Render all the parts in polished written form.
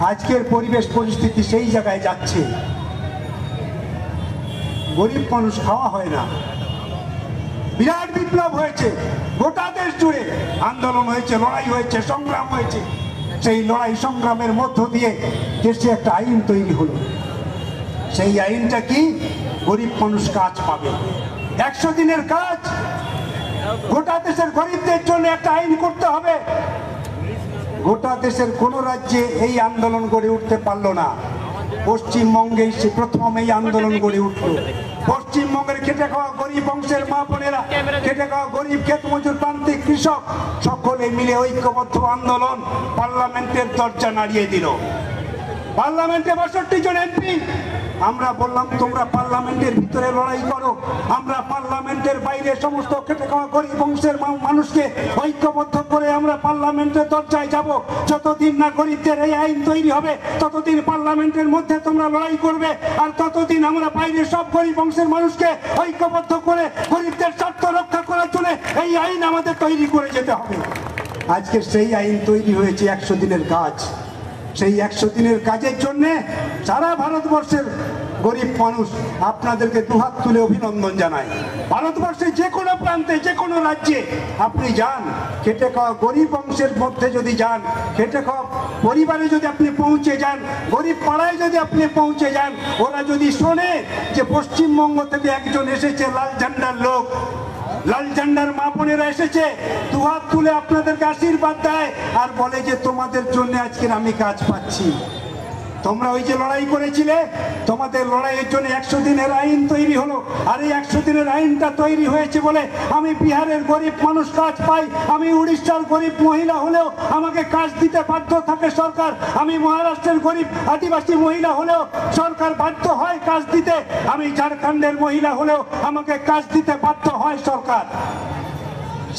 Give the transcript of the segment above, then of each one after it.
আজকের পরিবেশ পরিস্থিতি সেই জায়গায় যাচ্ছে, গরিব মানুষ খাওয়া হয় না। বিরাট বিপ্লব হয়েছে, গোটা দেশ জুড়ে আন্দোলন হয়েছে, লড়াই হয়েছে, সংগ্রাম হয়েছে। সেই লড়াই সংগ্রামের মধ্য দিয়ে দেশে একটা আইন তৈরি হলো। সেই আইনটা কি? গরিব মানুষ কাজ পাবে, 100 দিনের কাজ। গোটা দেশের গরিবদের জন্য একটা আইন করতে হবে। গোটা দেশের কোন রাজ্যে এই আন্দোলন গড়ে উঠতে পারলো না, পশ্চিমবঙ্গে সে প্রথম এই আন্দোলন গড়ে উঠলো। পশ্চিমবঙ্গের খেটে খাওয়া গরিব অংশের মা বোনেরা, খেটে খাওয়া গরিব ক্ষেত মজুর, প্রান্তিক কৃষক সকলে মিলে ঐক্যবদ্ধ আন্দোলন পার্লামেন্টের দরজা নাড়িয়ে দিল। পার্লামেন্টে 62 জন এমপি। আমরা বললাম তোমরা পার্লামেন্টের ভিতরে লড়াই করো, আমরা পার্লামেন্টের বাইরে সমস্ত খেটে খাওয়া গরিব অংশের মানুষকে ঐক্যবদ্ধ করে আমরা পার্লামেন্টের দরজায় যাব। যতদিন না গরিবদের এই আইন তৈরি হবে ততদিন পার্লামেন্টের মধ্যে তোমরা লড়াই করবে, আর ততদিন আমরা বাইরে সব গরিব অংশের মানুষকে ঐক্যবদ্ধ করে গরিবদের স্বার্থ রক্ষা করার জন্য এই আইন আমাদের তৈরি করে যেতে হবে। আজকে সেই আইন তৈরি হয়েছে, 100 দিনের কাজ। সেই 100 দিনের কাজের জন্য সারা ভারতবর্ষের গরিব মানুষ আপনাদেরকে দুহাত তুলে অভিনন্দন জানায়। ভারতবর্ষের যে কোনো প্রান্তে, যে কোনো রাজ্যে আপনি যান, খেটে খাওয়া গরিব অংশের মধ্যে যদি যান, খেটে খাওয়া পরিবারে যদি আপনি পৌঁছে যান, গরিব পাড়ায় যদি আপনি পৌঁছে যান, ওরা যদি শোনে যে পশ্চিমবঙ্গ থেকে একজন এসেছে, লাল ঝান্ডার লোক, লাল ঝান্ডার মা বোনেরা এসেছে, দুহাত তুলে আপনাদেরকে আশীর্বাদ দেয় আর বলে যে তোমাদের জন্য আজকের আমি কাজ পাচ্ছি। তোমরা ওই যে লড়াই করেছিলে, তোমাদের লড়াইয়ের জন্য 100 দিনের আইন তৈরি হলো। আর এই 100 দিনের আইনটা তৈরি হয়েছে বলে আমি বিহারের গরিব মানুষ কাজ পাই, আমি উড়িষ্যার গরিব মহিলা হলেও আমাকে কাজ দিতে বাধ্য থাকে সরকার, আমি মহারাষ্ট্রের গরিব আদিবাসী মহিলা হলেও সরকার বাধ্য হয় কাজ দিতে, আমি ঝাড়খণ্ডের মহিলা হলেও আমাকে কাজ দিতে বাধ্য হয় সরকার।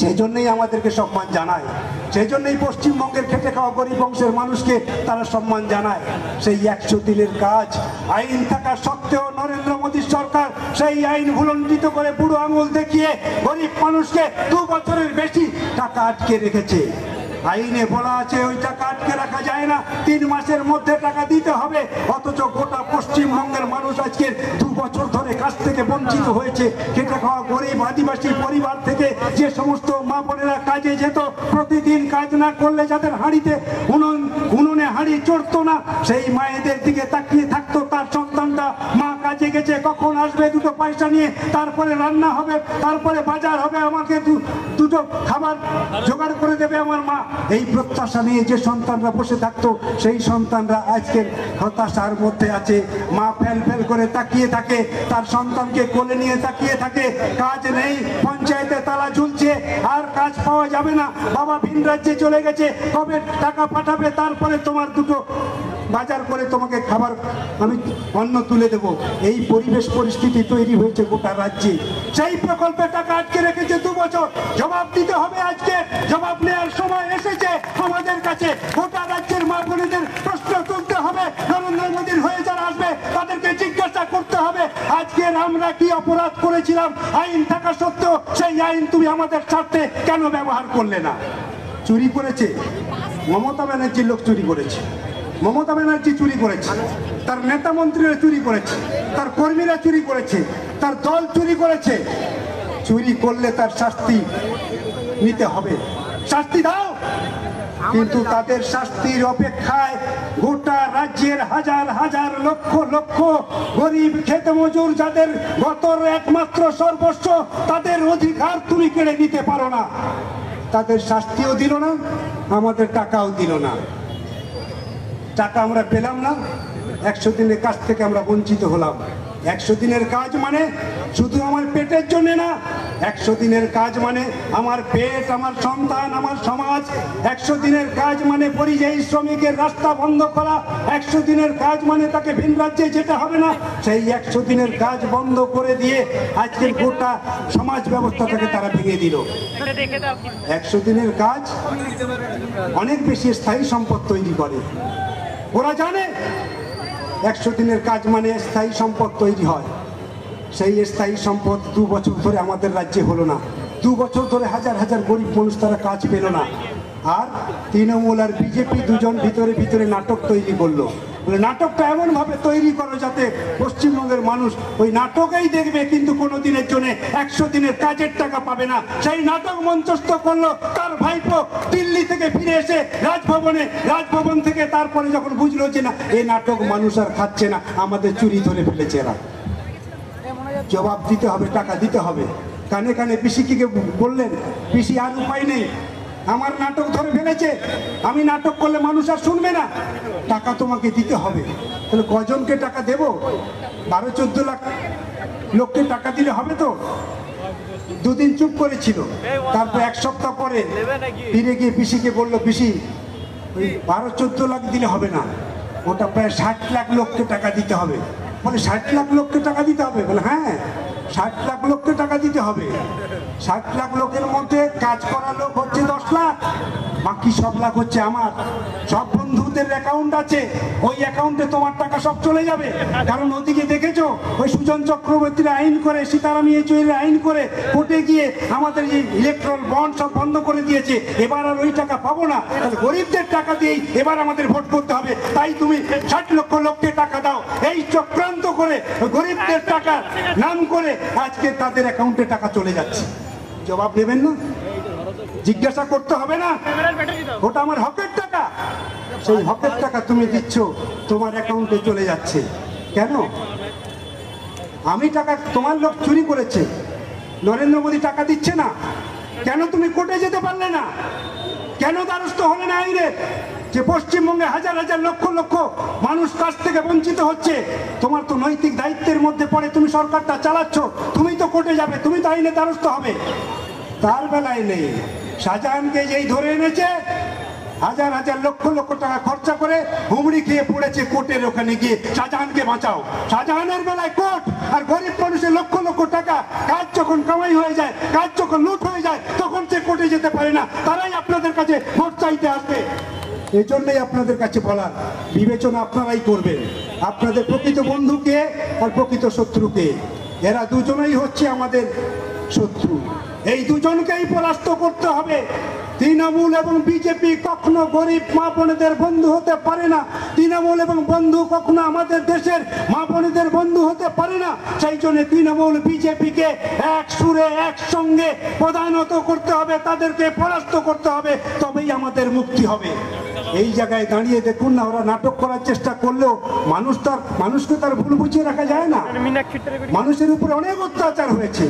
সেই জন্যই আমাদেরকে সম্মান জানায়, সেই জন্যই পশ্চিমবঙ্গের খেটে খাওয়া গরিব অংশের মানুষকে তারা সম্মান জানায়। সেই 100 দিনের কাজ আইন থাকা সত্ত্বেও নরেন্দ্র মোদী সরকার সেই আইন ভুলণ্ঠিত করে বুড়ো আঙুল দেখিয়ে গরিব মানুষকে 2 বছরের বেশি টাকা আটকে রেখেছে। আইনে বলা আছে ওই টাকা আটকে রাখা যায় না, 3 মাসের মধ্যে টাকা দিতে হবে। অথচ গোটা পশ্চিমবঙ্গের মানুষ আজকে 2 বছর ধরে কাজ থেকে বঞ্চিত হয়েছে। খেটে খাওয়া গরিব আদিবাসী পরিবার থেকে যে সমস্ত মা বোনেরা কাজে যেত, প্রতিদিন কাজ না করলে যাদের হাঁড়িতে উনুনে হাঁড়ি চড়তো না, সেই মায়েদের দিকে তাকিয়ে থাকতো তার সন্তানটা মা কাজে গেছে, কখন আসবে 2 পয়সা নিয়ে, তারপরে রান্না হবে, তারপরে বাজার হবে, আমাকে 2 খাবার জোগাড় করে দেবে আমার মা। এই প্রত্যাশা নিয়ে যে সন্তানরা বসে থাকতো, সেই সন্তানরা আজকের হতাশার মধ্যে আছে। মা ফেল ফেল করে তাকিয়ে থাকে, তার সন্তানকে কোলে নিয়ে তাকিয়ে থাকে, কাজ নেই, পঞ্চায়েতে তালা ঝুলছে, আর কাজ পাওয়া যাবে না, বাবা ভিন রাজ্যে চলে গেছে, কবে টাকা পাঠাবে, তারপরে তোমার 2 বাজার করে তোমাকে খাবার আমি অন্ন তুলে দেব। এই পরিবেশ পরিস্থিতি তৈরি হয়েছে গোটা রাজ্যে। সেই প্রকল্পে টাকা আটকে রেখেছে 2 বছর, জবাব দিতে হবে। আজকে জবাব নেওয়ার সময় এসেছে আমাদের কাছে। গোটা রাজ্যের মা বোনেদের প্রশ্ন তুলতে হবে, নরেন্দ্র মোদীর হয়ে যারা আসবে তাদেরকে জিজ্ঞাসা করতে হবে আজকের আমরা কি অপরাধ করেছিলাম, আইন থাকা সত্ত্বেও সেই আইন তুমি আমাদের স্বার্থে কেন ব্যবহার করলে না। চুরি করেছে মমতা ব্যানার্জির লোক, চুরি করেছে মমতা ব্যানার্জি, চুরি করেছে তার নেতা মন্ত্রীরা, চুরি করেছে তার কর্মীরা, চুরি করেছে তার দল, চুরি করেছে। চুরি করলে তার শাস্তি নিতে হবে, শাস্তি দাও। কিন্তু তাদের শাস্তির অপেক্ষায় গোটা রাজ্যের হাজার হাজার লক্ষ লক্ষ গরিব খেত মজুর, যাদের গতর একমাত্র সর্বস্ব, তাদের অধিকার তুমি কেড়ে নিতে পারো না। তাদের শাস্তিও দিল না, আমাদের টাকাও দিল না। টাকা আমরা পেলাম না, 100 দিনের কাজ থেকে আমরা বঞ্চিত হলাম। 100 দিনের কাজ মানে শুধু আমার পেটের জন্য না, 100 দিনের কাজ মানে আমার পেট, আমার সন্তান, আমার সমাজ। 100 দিনের কাজ মানে পরিযায়ী শ্রমিকের রাস্তা বন্ধ করা। 100 দিনের কাজ মানে তাকে ভিন রাজ্যে যেতে হবে না। সেই 100 দিনের কাজ বন্ধ করে দিয়ে আজকের গোটা সমাজ ব্যবস্থাটাকে তারা ভেঙে দিল। 100 দিনের কাজ অনেক বেশি স্থায়ী সম্পদ তৈরি করে। ওরা জানে 100 দিনের কাজ মানে স্থায়ী সম্পদ তৈরি হয়। সেই স্থায়ী সম্পদ 2 বছর ধরে আমাদের রাজ্যে হলো না। 2 বছর ধরে হাজার হাজার গরিব মানুষ তারা কাজ পেল না। আর তৃণমূল আর বিজেপি দুজন ভিতরে ভিতরে নাটক তৈরি করলো। বলে নাটকটা এমনভাবে তৈরি করো যাতে পশ্চিমবঙ্গের মানুষ ওই নাটকেই দেখবে, কিন্তু কোনো দিনের জন্য 100 দিনের কাজের টাকা পাবে না। সেই নাটক মঞ্চস্থ করলো তার ভাইপো দিল্লি থেকে ফিরে এসে রাজভবন থেকে তারপরে যখন বুঝলো যে না এই নাটক মানুষ আর খাচ্ছে না, আমাদের চুরি ধরে ফেলেছে এরা, জবাব দিতে হবে, টাকা দিতে হবে। কানে কানে পিসিকে বললেন, পিসি আর উপায় নেই, আমার নাটক ধরে ফেলেছে, আমি নাটক করলে মানুষ আর শুনবে না, টাকা তোমাকে দিতে হবে। তাহলে কজনকে টাকা দেব? 12-14 লাখ লোককে টাকা দিলে হবে তো? দুদিন চুপ করেছিল, তারপর 1 সপ্তাহ পরে ফিরে গিয়ে পিসিকে বললো, পিসি ওই 12-14 লাখ দিলে হবে না, ওটা প্রায় 60 লাখ লোককে টাকা দিতে হবে। বলে 60 লাখ লোককে টাকা দিতে হবে? বলে হ্যাঁ 60 লাখ লোককে টাকা দিতে হবে। 60 লাখ লোকের মধ্যে কাজ করা লোক হচ্ছে 10 লাখ, বাকি সব লাখ হচ্ছে আমার। সব বন্ধুদের অ্যাকাউন্ট আছে, ওই অ্যাকাউন্টে তোমার টাকা সব চলে যাবে। কারণ ওদিকে দেখেছো ওই সুজন চক্রবর্তীর আইন করে, সীতারাম ইয়েচুরির আইন করে কোর্টে গিয়ে আমাদের এই ইলেকট্রাল বন্ড সব বন্ধ করে দিয়েছে, এবার আর ওই টাকা পাবো না। তাহলে গরিবদের টাকা দিয়েই এবার আমাদের ভোট করতে হবে। তাই তুমি 60 লক্ষ লোককে টাকা দাও, এই চক্রান্ত করে গরিবদের টাকা নাম করে আজকে তাদের অ্যাকাউন্টে টাকা চলে যাচ্ছে। জবাব নেবেন না? জিজ্ঞাসা করতে হবে না? ওটা আমার হকের টাকা, সেই হকের টাকা তুমি দিচ্ছ, তোমার অ্যাকাউন্টে চলে যাচ্ছে কেন? আমি টাকা, তোমার লোক চুরি করেছে, নরেন্দ্র মোদী টাকা দিচ্ছে না কেন? তুমি কোর্টে যেতে পারলে না কেন? দ্বারস্থ হলে না আইনের? যে পশ্চিমবঙ্গে হাজার হাজার লক্ষ লক্ষ মানুষ কাছ থেকে বঞ্চিত হচ্ছে, তোমার তো নৈতিক দায়িত্বের মধ্যে পড়ে, তুমি সরকারটা চালাচ্ছ, তুমি তো কোর্টে যাবে, তুমি তো আইনে দ্বারস্থ হবে। তার বেলায় নেই। শাহজাহানকে যেই ধরে এনেছে, হাজার হাজার লক্ষ লক্ষ টাকা খরচা করে হুমড়ি খেয়ে পড়েছে কোর্টের ওখানে গিয়ে, শাহজাহানকে বাঁচাও। শাহজাহানের বেলায় কোর্ট, আর গরিব মানুষের লক্ষ লক্ষ টাকা কাজ যখন কামাই হয়ে যায়, কাজ যখন লুট হয়ে যায়, তখন সে কোর্টে যেতে পারে না। তারাই আপনাদের কাছে ভোট চাইতে আসবে। এই জন্যই আপনাদের কাছে বলার, বিবেচনা আপনারাই করবেন, আপনাদের প্রকৃত বন্ধুকে আর প্রকৃত শত্রুকে। এরা দুজনেই হচ্ছে আমাদের শত্রু, এই দুজনকেই পরাস্ত করতে হবে। তৃণমূল এবং বিজেপি কখনো গরিব মা বোনেদের বন্ধু হতে পারে না। তৃণমূল এবং বন্ধু কখনো আমাদের দেশের মা বোনেদের বন্ধু হতে পারে না। সেই জন্য তৃণমূল বিজেপিকে এক সুরে একসঙ্গে প্রধানত করতে হবে, তাদেরকে পরাস্ত করতে হবে, তবেই আমাদের মুক্তি হবে। এই জায়গায় দাঁড়িয়ে দেখুন না, ওরা নাটক করার চেষ্টা করলেও মানুষকে তার ভুল বুঝিয়ে রাখা যায় না। মানুষের উপরে অনেক অত্যাচার হয়েছে,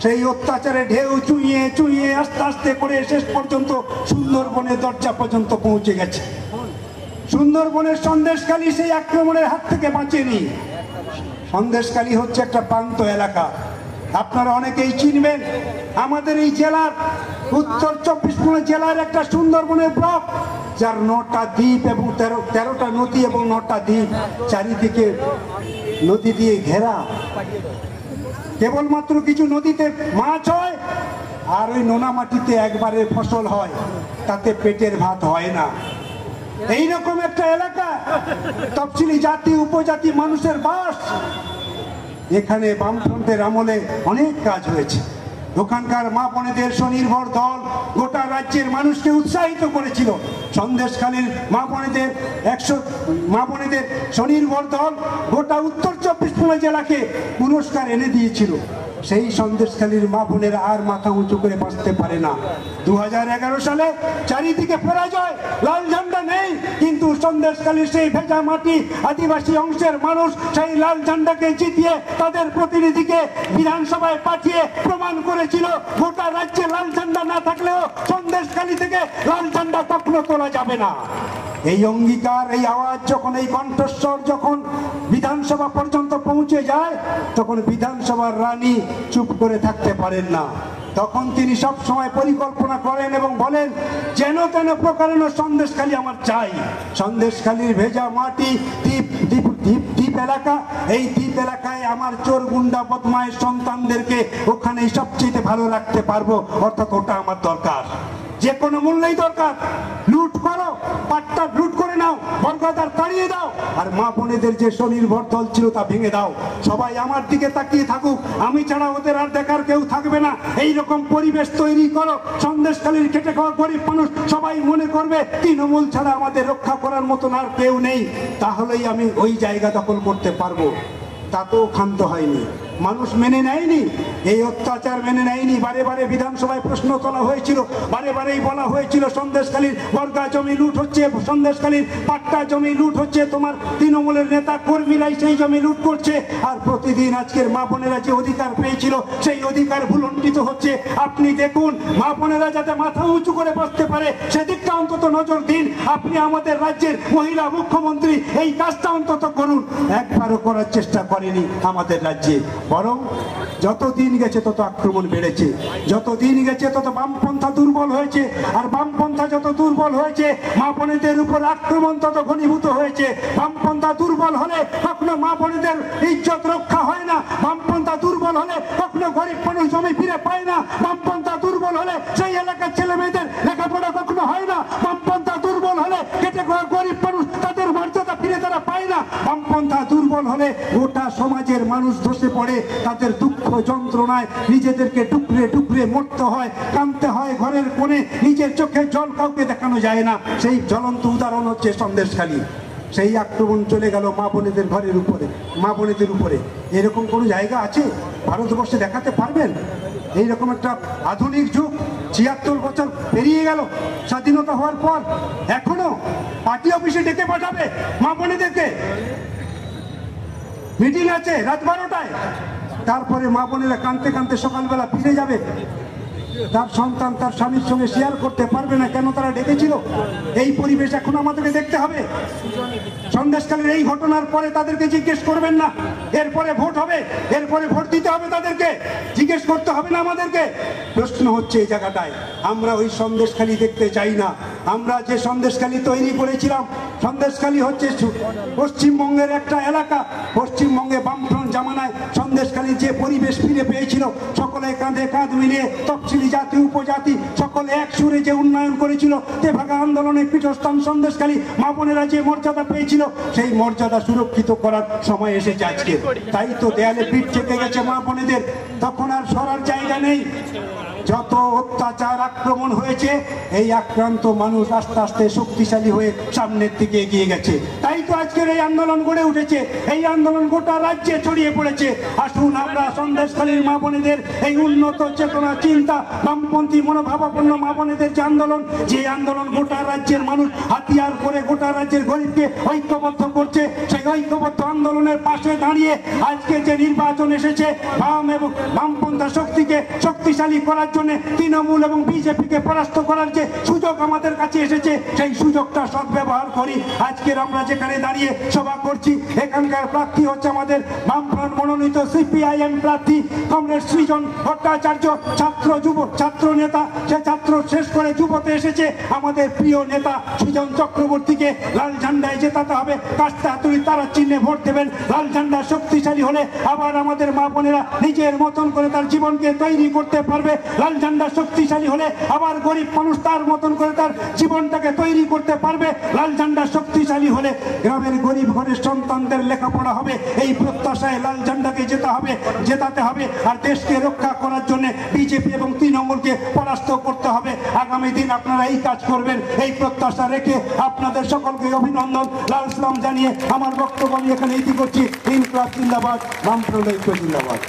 সেই অত্যাচারে ঢেউ চুইয়ে চুইয়ে আস্তে আস্তে করে শেষ পর্যন্ত সুন্দরবনের দরজা পর্যন্ত পৌঁছে গেছে। সুন্দরবনের সন্দেশখালী সেই আক্রমণের হাত থেকে বাঁচেনি। সন্দেশখালী হচ্ছে একটা প্রান্ত এলাকা, আপনারা অনেকেই চিনবেন। আমাদের এই জেলার উত্তর 24 পরগনা জেলার একটা সুন্দরবনের ব্লক, যার 9টা দ্বীপ এবং 13টা নদী এবং 9টা দ্বীপ, চারিদিকে নদী দিয়ে ঘেরা। কেবলমাত্র কিছু নদীতে মাছ হয়, আর ওই নোনা মাটিতে একবারে ফসল হয়, তাতে পেটের ভাত হয় না। এইরকম একটা এলাকা, তফসিলি জাতি উপজাতি মানুষের বাস। এখানে বামফ্রন্টের আমলে অনেক কাজ হয়েছে। ওখানকার মা বোনেদের স্বনির্ভর দল গোটা রাজ্যের মানুষকে উৎসাহিত করেছিল। সন্দেশখালীর মা বোনেদের 100 মা বোনেদের স্বনির্ভর দল গোটা উত্তর 24 পরগনা জেলাকে পুরস্কার এনে দিয়েছিল। সেই সন্দেশখালীর মা বোনেরা আর মাথা উঁচু করে বাঁচতে পারে না। 2011 সালে চারিদিকে পরাজয়, লাল ঝান্ডা নেই, কিন্তু সন্দেশখালীর সেই ভেজা মাটি আদিবাসী অংশের মানুষ সেই লাল ঝান্ডাকে জিতিয়ে তাদের প্রতিনিধিকে বিধানসভায় পাঠিয়ে প্রমাণ করেছিল গোটা রাজ্যে লাল ঝান্ডা না থাকলেও সন্দেশখালী থেকে লাল ঝান্ডা কখনো তোলা যাবে না। এই অঙ্গীকার, এই আওয়াজ যখন, এই কণ্ঠস্বর যখন বিধানসভা পর্যন্ত পৌঁছে যায়, তখন বিধানসভার রানী চুপ করে থাকতে পারেন না। তখন তিনি সব সময় পরিকল্পনা করেন এবং বলেন, যেন তেন প্রকারেণ সন্দেশখালী আমার চাই। সন্দেশখালীর ভেজা মাটি, দ্বীপ এলাকা, এই দ্বীপ এলাকায় আমার চোর গুন্ডা বদমায়ের সন্তানদেরকে ওখানেই সবচেয়ে ভালো রাখতে পারবো, অর্থাৎ ওটা আমার দরকার। যে কোনো মূল্যেই দরকার লুট করো, পাট্টা লুট করে নাও, বর্গদার তাড়িয়ে দাও, আর মা বোনেদের যে স্বনির্ভর দল ছিল তা ভেঙে দাও। সবাই আমার দিকে তাকিয়ে থাকুক, আমি ছাড়া ওদের আর দেখার কেউ থাকবে না। এই রকম পরিবেশ তৈরি করো, সন্দেশখালীর খেটে খাওয়া গরিব মানুষ সবাই মনে করবে তৃণমূল ছাড়া আমাদের রক্ষা করার মতন আর কেউ নেই, তাহলেই আমি ওই জায়গা দখল করতে পারবো। তাতেও ক্ষান্ত হয়নি, মানুষ মেনে নেয়নি, এই অত্যাচার মেনে নেয়নি। বারে বারে বিধানসভায় প্রশ্ন তোলা হয়েছিল, বারে বারেই বলা হয়েছিল সন্দেশখালীর বর্গা জমি লুট হচ্ছে, সন্দেশখালীর পাট্টা জমি লুট হচ্ছে, তোমার তৃণমূলের নেতা কর্মীরাই সেই জমি লুট করছে। আর প্রতিদিন আজকের মা বোনেরা যে অধিকার পেয়েছিল সেই অধিকার ভুলণ্ঠিত হচ্ছে। আপনি দেখুন, মা বোনেরা যাতে মাথা উঁচু করে বসতে পারে সেদিকটা অন্তত নজর দিন। আপনি আমাদের রাজ্যের মহিলা মুখ্যমন্ত্রী, এই কাজটা অন্তত করুন। একবারও করার চেষ্টা করেনি আমাদের রাজ্যে, বরং যত দিন গেছে তত আক্রমণ বেড়েছে, যত দিন গেছে তত বামপন্থা দুর্বল হয়েছে, আর বামপন্থা যত দুর্বল হয়েছে মা বোনেদের উপর আক্রমণ তত ঘনীভূত হয়েছে। বামপন্থা দুর্বল হলে কখনো মা বোনেদের ইজ্জত রক্ষা হয় না, বামপন্থা দুর্বল হলে কখনো গরিব মানুষ জমি ফিরে পায় না, বামপন্থা দুর্বল হলে সেই এলাকার ছেলে মেয়েদের লেখাপড়া কখনো হয় না, বামপন্থা দুর্বল হলে কেটে খাওয়া গরিব মানুষ তাদের মর্যাদা ফিরে তারা পায় না। বামপন্থা দুর্বল হলে গোটা সমাজের মানুষ ধসে পড়ে, তাদের দুঃখ যন্ত্রণায় নিজেদেরকে টুকরে টুকরে মরতে হয়, কাঁদতে হয় ঘরের কোণে, নিজের চোখে জল কাউকে দেখানো যায় না। সেই জ্বলন্ত উদাহরণ হচ্ছে সন্দেশখালী। সেই আক্রমণ চলে গেল মা বোনেদের ঘরের উপরে, মা বোনেদের উপরে। এরকম কোনো জায়গা আছে ভারতবর্ষে দেখাতে পারবেন? এইরকম একটা আধুনিক যুগ, ৭৬ বছর পেরিয়ে গেল স্বাধীনতা হওয়ার পর, এখনো পার্টি অফিসে ডেকে পাঠাবে মা বোনেদেরকে? মিটিং আছে রাত 12টায়, তারপরে মা বোনেরা কাঁদতে কাঁদতে সকালবেলা ফিরে যাবে। তার সন্তান তার স্বামীর সঙ্গে শেয়ার করতে পারবে না কেন তারা ডেকেছিল। এই পরিবেশ এখন আমাদেরকে দেখতে হবে। সন্দেশখালীর এই ঘটনার পরে তাদেরকে জিজ্ঞেস করবেন না, এরপরে ভোট হবে, এরপরে ভোট দিতে হবে, তাদেরকে জিজ্ঞেস করতে হবে না আমাদেরকে। প্রশ্ন হচ্ছে এই জায়গাটায়, আমরা ওই সন্দেশখালী দেখতে চাই না। আমরা যে সন্দেশখালী তৈরি করেছিলাম, সন্দেশখালী হচ্ছে পশ্চিমবঙ্গের একটা এলাকা। পশ্চিমবঙ্গে বামফ্রন্ট জামানায় সন্দেশখালীর যে পরিবেশ ফিরে পেয়েছিল, সকলে কাঁধে কাঁধ মিলিয়ে তফসিলি জাতি উপজাতি সকলে এক সুরে যে উন্নয়ন করেছিল, তেভাগা আন্দোলনের পীঠস্থান সন্দেশখালী, মা বোনেরা যে মর্যাদা পেয়েছিল সেই মর্যাদা সুরক্ষিত করার সময় এসেছে আজকে। তাই তো দেয়ালে পিঠ থেকে গেছে মা বোনেদের, তখন আর সরার জায়গা নেই। যত অত্যাচার আক্রমণ হয়েছে, এই আক্রান্ত মানুষ আস্তে আস্তে শক্তিশালী হয়ে সামনের দিকে এগিয়ে গেছে। তাই তো আজকের এই আন্দোলন গড়ে উঠেছে, এই আন্দোলন গোটা রাজ্যে ছড়িয়ে পড়েছে। আসুন আমরা সন্দেশখালীর মা বোনেদের এই উন্নত চেতনা চিন্তা, বামপন্থী মনোভাবাপন্ন মা বোনেদের যে আন্দোলন গোটা রাজ্যের মানুষ হাতিয়ার করে গোটা রাজ্যের গরিবকে ঐক্যবদ্ধ করছে, সেই ঐক্যবদ্ধ আন্দোলনের পাশে দাঁড়িয়ে আজকে যে নির্বাচন এসেছে, বাম এবং বামপন্থা শক্তিকে শক্তিশালী করার জন্য, তৃণমূল এবং বিজেপিকে পরাস্ত করার যে সুযোগ আমাদের কাছে এসেছে, সেই সুযোগটা সদ্ব্যবহার করি। আজকের আমরা যেখানে দাঁড়িয়ে সভা করছি, এখানকার প্রার্থী হচ্ছে আমাদের বামফ্রন্ট মনোনীত সিপিআইএম প্রার্থী কমরেড সৃজন ভট্টাচার্য, ছাত্র নেতা। সে ছাত্র শেষ করে যুবতে এসেছে। আমাদের প্রিয় নেতা সৃজন চক্রবর্তীকে লাল ঝান্ডায় জেতাতে হবে। কাস্তে হাতুড়ি তারা চিহ্নে ভোট দেবেন। লাল ঝান্ডা শক্তিশালী হলে আবার আমাদের মা বোনেরা নিজের মতন করে তার জীবনকে তৈরি করতে পারবে। লাল ঝান্ডা শক্তিশালী হলে আবার গরিব মানুষ তার মতন করে তার জীবনটাকে তৈরি করতে পারবে। লাল ঝান্ডা শক্তিশালী হলে গ্রামের গরিব ঘরের সন্তানদের লেখাপড়া হবে। এই প্রত্যাশায় লাল ঝান্ডাকে জেতাতে হবে। আর দেশকে রক্ষা করার জন্য বিজেপি এবং তৃণমূলকে পরাস্ত করতে হবে। আগামী দিন আপনারা এই কাজ করবেন, এই প্রত্যাশা রেখে আপনাদের সকলকে অভিনন্দন, লাল সালাম জানিয়ে আমার বক্তব্য আমি এখানে ইতি করছি। ইনকলাব জিন্দাবাদ, বামফ্রন্ট ঐক্য জিন্দাবাদ।